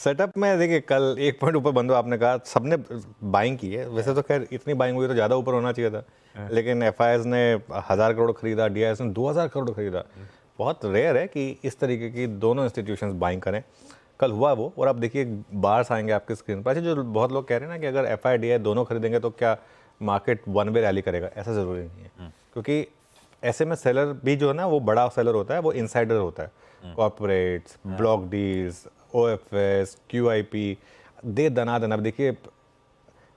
Setup में देखिए कल एक पॉइंट ऊपर बंद हुआ, आपने कहा सबने बाइंग की है, वैसे तो खैर इतनी बाइंग हुई तो ज़्यादा ऊपर होना चाहिए था, लेकिन एफआईआईज ने 1000 करोड़ खरीदा, डीआईएस ने 2000 करोड़ खरीदा। बहुत रेयर है कि इस तरीके की दोनों इंस्टीट्यूशंस बाइंग करें। कल हुआ वो, और अब देखिए बार्स आएंगे आपके स्क्रीन पर। अच्छा, जो बहुत लोग कह रहे हैं ना कि अगर एफआई डीआई दोनों खरीदेंगे तो क्या मार्केट वन वे रैली करेगा, ऐसा ज़रूरी नहीं है, क्योंकि ऐसे में सेलर भी जो है ना वो बड़ा सेलर होता है, वो इनसाइडर होता है। Corporates, block deals, OFS, QIP दे दनादन। अब देखिए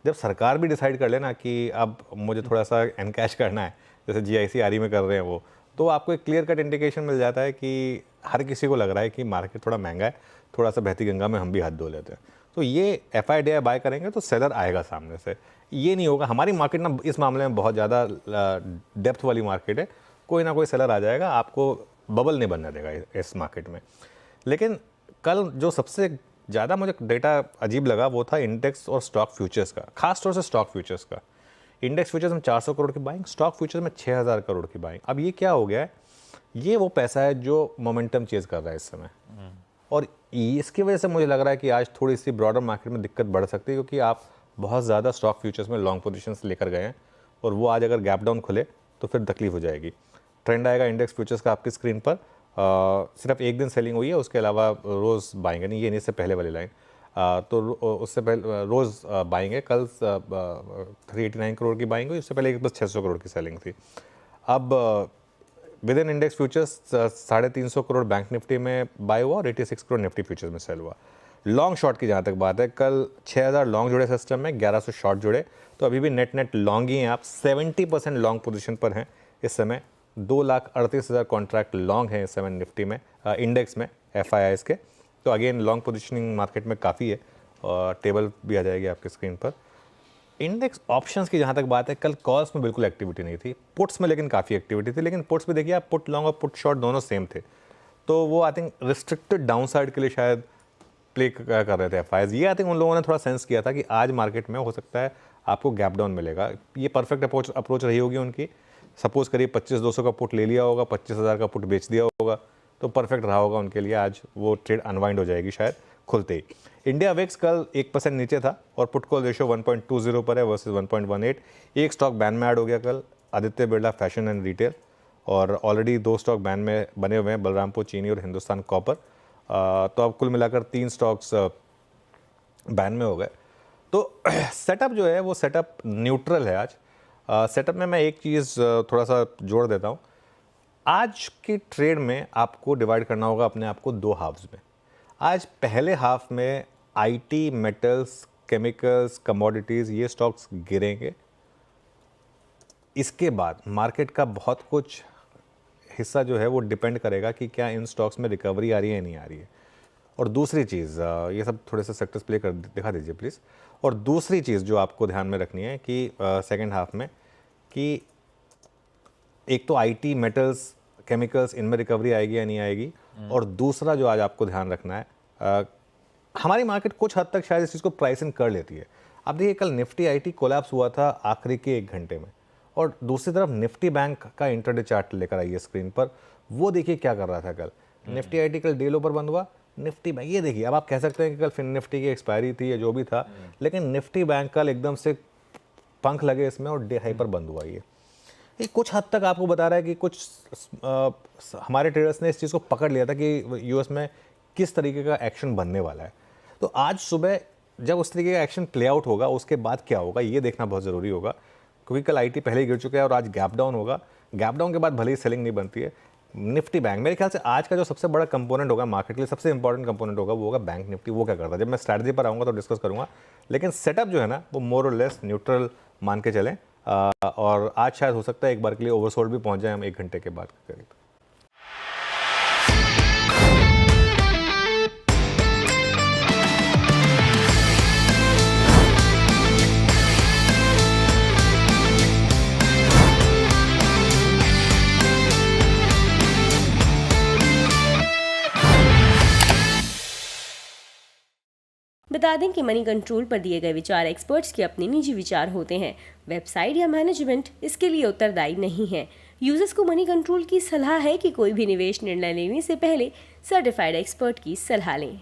जब सरकार भी डिसाइड कर लेना कि अब मुझे थोड़ा सा एनकैश करना है, जैसे जीआईसी आरई में कर रहे हैं वो, तो आपको एक क्लियर कट इंडिकेशन मिल जाता है कि हर किसी को लग रहा है कि मार्केट थोड़ा महंगा है, थोड़ा सा बहती गंगा में हम भी हाथ धो लेते हैं। तो ये एफआईडीआई बाय करेंगे तो सेलर आएगा सामने से, ये नहीं होगा। हमारी मार्केट ना इस मामले में बहुत ज़्यादा डेप्थ वाली मार्केट है, कोई ना कोई सेलर आ जाएगा, आपको बबल नहीं बनने देगा इस मार्केट में। लेकिन कल जो सबसे ज़्यादा मुझे डेटा अजीब लगा वो था इंडेक्स और स्टॉक फ्यूचर्स का, खास तौर से स्टॉक फ्यूचर्स का। इंडेक्स फ्यूचर्स में 400 करोड़ की बाइंग, स्टॉक फ्यूचर्स में 6000 करोड़ की बाइंग। अब ये क्या हो गया है, ये वो पैसा है जो मोमेंटम चेज कर रहा है इस समय, और इसकी वजह से मुझे लग रहा है कि आज थोड़ी सी ब्रॉडर मार्केट में दिक्कत बढ़ सकती है, क्योंकि आप बहुत ज़्यादा स्टॉक फ्यूचर्स में लॉन्ग पोजीशंस लेकर गए हैं, और वो आज अगर गैप डाउन खुले तो फिर तकलीफ हो जाएगी। ट्रेंड आएगा इंडेक्स फ्यूचर्स का आपकी स्क्रीन पर। सिर्फ एक दिन सेलिंग हुई है, उसके अलावा रोज़ बाइंग है, नहीं ये नहीं, इससे पहले वाली लाइन, तो उससे पहले रोज़ बाइंग है। कल 389 करोड़ की बाइंग हुई, उससे पहले एक बस 600 करोड़ की सेलिंग थी। अब with in index futures 350 crore bank Nifty में बाय हुआ और 86 करोड़ निफ्टी फ्यूचर्स में सेल हुआ। लॉन्ग शॉर्ट की जहाँ तक बात है, कल 6000 लॉन्ग जुड़े सिस्टम में, 1100 शॉर्ट जुड़े, तो अभी भी नेट लॉन्ग ही हैं आप। 70% लॉन्ग पोजीशन पर हैं इस समय। 2,38,000 कॉन्ट्रैक्ट लॉन्ग हैं इस समय निफ्टी में, इंडेक्स में, एफआईआईज के। तो अगेन लॉन्ग पोजीशनिंग मार्केट में काफ़ी है, और टेबल भी आ जाएगी आपकी स्क्रीन पर। इंडेक्स ऑप्शंस की जहाँ तक बात है, कल कॉल्स में बिल्कुल एक्टिविटी नहीं थी, पुट्स में लेकिन काफ़ी एक्टिविटी थी। लेकिन पुट्स में देखिए आप, पुट लॉन्ग और पुट शॉर्ट दोनों सेम थे, तो वो I think restricted down side के लिए शायद प्ले कर रहे थे एफआईआईज। ये आई थिंक उन लोगों ने थोड़ा सेंस किया था कि आज मार्केट में हो सकता है आपको गैप डाउन मिलेगा। ये परफेक्ट अप्रोच रही होगी उनकी। सपोज करिए 25,200 का पुट ले लिया होगा, 25,000 का पुट बेच दिया होगा, तो परफेक्ट रहा होगा उनके लिए। आज वो ट्रेड अनवाइंड हो जाएगी शायद खुलते ही। इंडिया वेक्स कल 1% नीचे था, और पुट कॉल रेशियो 1.20 पर है वर्सेस 1.18। एक स्टॉक बैन में ऐड हो गया कल, Aditya Birla fashion and retail, और ऑलरेडी 2 स्टॉक बैन में बने हुए हैं, बलरामपुर चीनी और हिंदुस्तान कॉपर। तो अब कुल मिलाकर 3 स्टॉक्स बैन में हो गए। तो सेटअप जो है वो सेटअप न्यूट्रल है आज। सेटअप में मैं एक चीज़ थोड़ा सा जोड़ देता हूँ। आज की ट्रेड में आपको डिवाइड करना होगा अपने आप को 2 हाफ्स में। आज पहले हाफ में आईटी, मेटल्स, केमिकल्स, कमोडिटीज़, ये स्टॉक्स गिरेंगे। इसके बाद मार्केट का बहुत कुछ हिस्सा जो है वो डिपेंड करेगा कि क्या इन स्टॉक्स में रिकवरी आ रही है या नहीं आ रही है। और दूसरी चीज़, ये सब थोड़े से सेक्टर्स प्ले कर दिखा दीजिए प्लीज़। और दूसरी चीज़ जो आपको ध्यान में रखनी है कि सेकेंड हाफ में, कि एक तो आईटी, मेटल्स, केमिकल्स, इनमें रिकवरी आएगी या नहीं आएगी, और दूसरा जो आज आपको ध्यान रखना है, हमारी मार्केट कुछ हद तक शायद इस चीज़ को प्राइस इन कर लेती है। अब देखिए कल निफ्टी आईटी कोलैप्स हुआ था आखिरी के 1 घंटे में, और दूसरी तरफ निफ्टी बैंक का इंटरडे चार्ट लेकर आइए स्क्रीन पर, वो देखिए क्या कर रहा था कल। निफ्टी आईटी कल डे लो पर बंद हुआ, निफ्टी बैंक ये देखिए, अब आप कह सकते हैं कि कल फिर निफ्टी की एक्सपायरी थी या जो भी था, लेकिन निफ्टी बैंक कल एकदम से पंख लगे इसमें और डे हाई पर बंद हुआ। ये कुछ हद तक आपको बता रहा है कि कुछ हमारे ट्रेडर्स ने इस चीज़ को पकड़ लिया था कि यूएस में किस तरीके का एक्शन बनने वाला है। तो आज सुबह जब उस तरीके का एक्शन प्ले आउट होगा, उसके बाद क्या होगा ये देखना बहुत ज़रूरी होगा, क्योंकि कल आईटी पहले ही गिर चुका है और आज गैप डाउन होगा। गैप डाउन के बाद भले ही सेलिंग नहीं बनती है। निफ्टी बैंक मेरे ख्याल से आज का जो सबसे बड़ा कंपोनेंट होगा मार्केट के लिए, सबसे इंपॉर्टेंट कंपोनेंट होगा, वो होगा बैंक निफ्टी। वो क्या करता है, जब मैं स्ट्रैटेजी पर आऊँगा तो डिस्कस करूँगा, लेकिन सेटअप जो है ना वो मोर और लेस न्यूट्रल मान के चलें। और आज शायद हो सकता है एक बार के लिए ओवरसोल्ड भी पहुंच जाए हम 1 घंटे के बाद करीब। बता दें कि मनी कंट्रोल पर दिए गए विचार एक्सपर्ट्स के अपने निजी विचार होते हैं। वेबसाइट या मैनेजमेंट इसके लिए उत्तरदायी नहीं है। यूजर्स को मनी कंट्रोल की सलाह है कि कोई भी निवेश निर्णय लेने से पहले सर्टिफाइड एक्सपर्ट की सलाह लें।